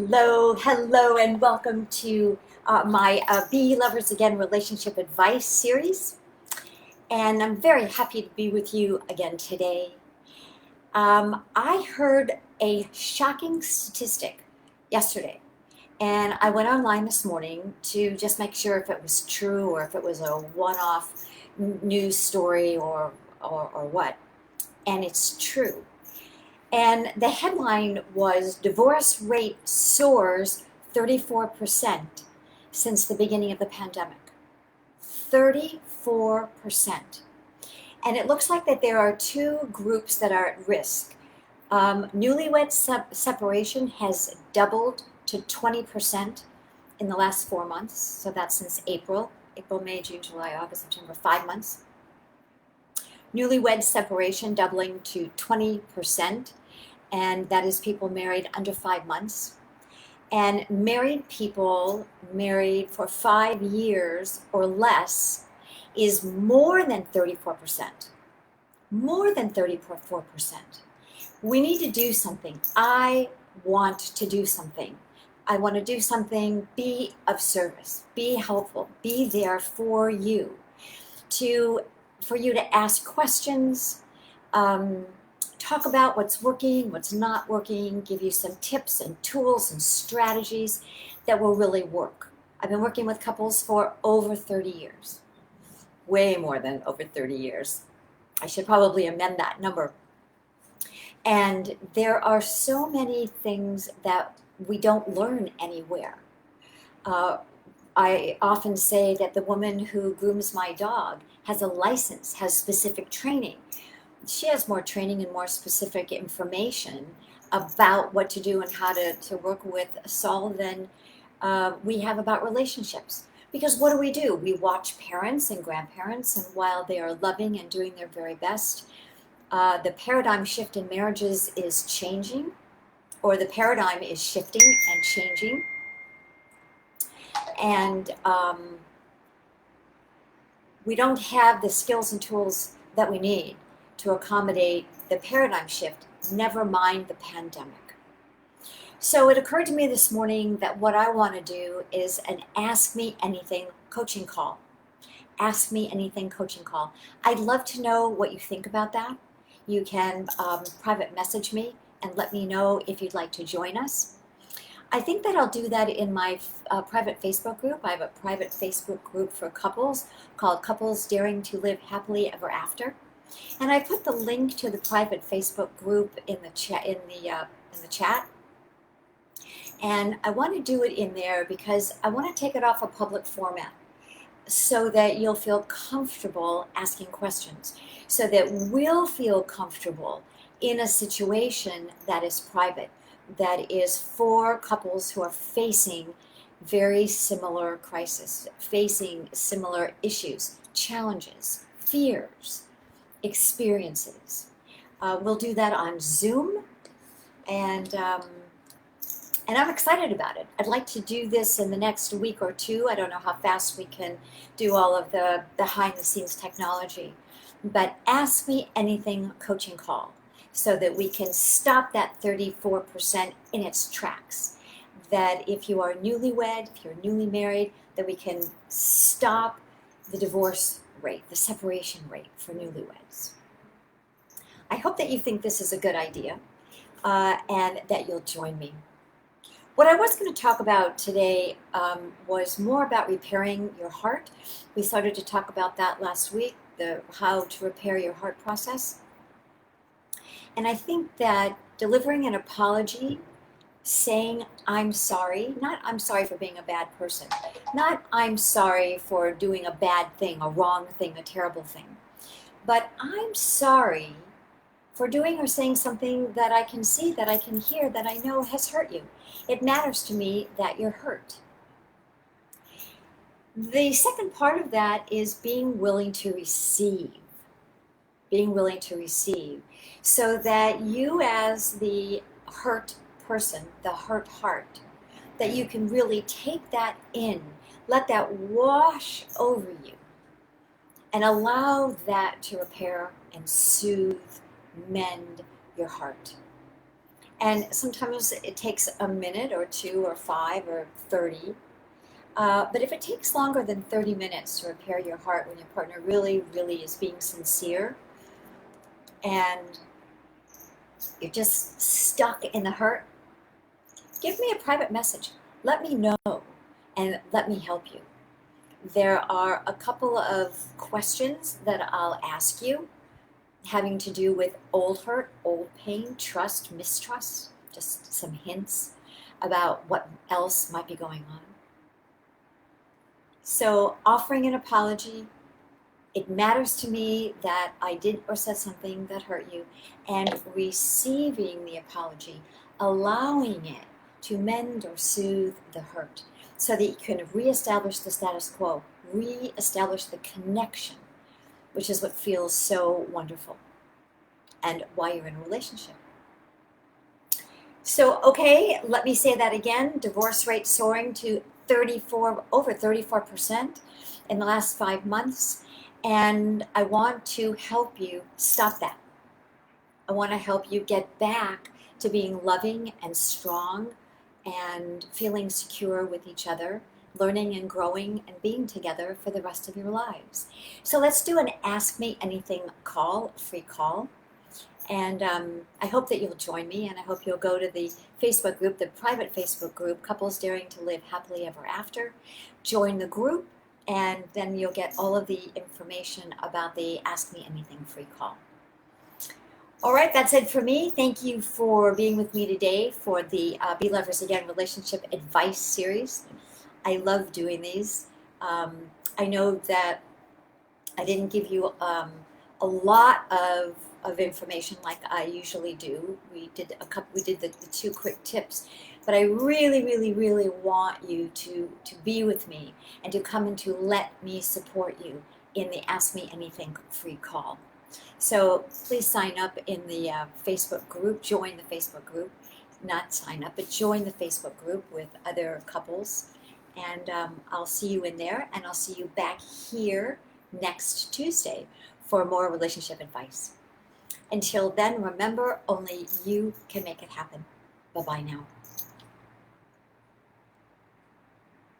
Hello, and welcome to my Be Lovers Again relationship advice series. And I'm very happy to be with you again today. I heard a shocking statistic yesterday, and I went online this morning to just make sure if it was true or if it was a one-off news story or what. And it's true. And the headline was Divorce Rate Soars 34% since the beginning of the pandemic. 34%. And it looks like that there are two groups that are at risk. Newlywed separation has doubled to 20% in the last 4 months. So that's since April, May, June, July, August, September, 5 months. Newlywed separation doubling to 20%. And that is people married under 5 months. And married people married for 5 years or less is more than 34%. More than 34%. We need to do something. I want to do something. I want to do something, be of service, be helpful, be there for you, for you to ask questions, talk about what's working, what's not working, give you some tips and tools and strategies that will really work. I've been working with couples for over 30 years, way more than over 30 years. I should probably amend that number. And there are so many things that we don't learn anywhere. I often say that the woman who grooms my dog has a license, has specific training. She has more training and more specific information about what to do and how to work with Saul than we have about relationships. Because what do? We watch parents and grandparents, and while they are loving and doing their very best, the paradigm shift in marriages is changing, or the paradigm is shifting and changing. And we don't have the skills and tools that we need to accommodate the paradigm shift, never mind the pandemic. So it occurred to me this morning that what I want to do is an Ask Me Anything coaching call. Ask Me Anything coaching call. I'd love to know what you think about that. You can private message me and let me know if you'd like to join us. I think that I'll do that in my private Facebook group. I have a private Facebook group for couples called Couples Daring to Live Happily Ever After. And I put the link to the private Facebook group in the chat. And I want to do it in there because I want to take it off a public format so that you'll feel comfortable asking questions, so that we'll feel comfortable in a situation that is private, that is for couples who are facing very similar crises, facing similar issues, challenges, fears, experiences. We'll do that on Zoom, and I'm excited about it. I'd like to do this in the next week or two. I don't know how fast we can do all of the behind-the-scenes technology, but Ask Me Anything coaching call so that we can stop that 34% in its tracks. That if you are newlywed, if you're newly married, that we can stop the divorce rate, the separation rate for newlyweds. I hope that you think this is a good idea and that you'll join me. What I was going to talk about today was more about repairing your heart. We started to talk about that last week, how to repair your heart process. And I think that delivering an apology, saying I'm sorry, not I'm sorry for being a bad person, not I'm sorry for doing a bad thing, a wrong thing, a terrible thing, but I'm sorry for doing or saying something that I can see, that I can hear, that I know has hurt you. It matters to me that you're hurt. The second part of that is being willing to receive. Being willing to receive, so that you as the hurt person, the hurt heart, that you can really take that in, let that wash over you, and allow that to repair and soothe, mend your heart. And sometimes it takes a minute or two or 5 or 30. But if it takes longer than 30 minutes to repair your heart when your partner really, really is being sincere and you're just stuck in the hurt, give me a private message. Let me know and let me help you. There are a couple of questions that I'll ask you having to do with old hurt, old pain, trust, mistrust, just some hints about what else might be going on. So, offering an apology, it matters to me that I did or said something that hurt you, and receiving the apology, allowing it to mend or soothe the hurt so that you can reestablish the status quo, reestablish the connection, which is what feels so wonderful and why you're in a relationship. So, okay, let me say that again. Divorce rate soaring to over 34% in the last 5 months. And I want to help you stop that. I want to help you get back to being loving and strong and feeling secure with each other, learning and growing and being together for the rest of your lives. So let's do an Ask Me Anything call, a free call. And I hope that you'll join me, and I hope you'll go to the Facebook group, the private Facebook group, Couples Daring to Live Happily Ever After. Join the group, and then you'll get all of the information about the Ask Me Anything free call. All right, that's it for me. Thank you for being with me today for the Be Lovers Again Relationship Advice Series. I love doing these. I know that I didn't give you a lot of information like I usually do. We did the 2 quick tips, but I really, really, really want you to be with me and to come and to let me support you in the Ask Me Anything free call. So please sign up in the Facebook group, join the Facebook group, not sign up, but join the Facebook group with other couples. And I'll see you in there, and I'll see you back here next Tuesday for more relationship advice. Until then, remember, only you can make it happen. Bye-bye now.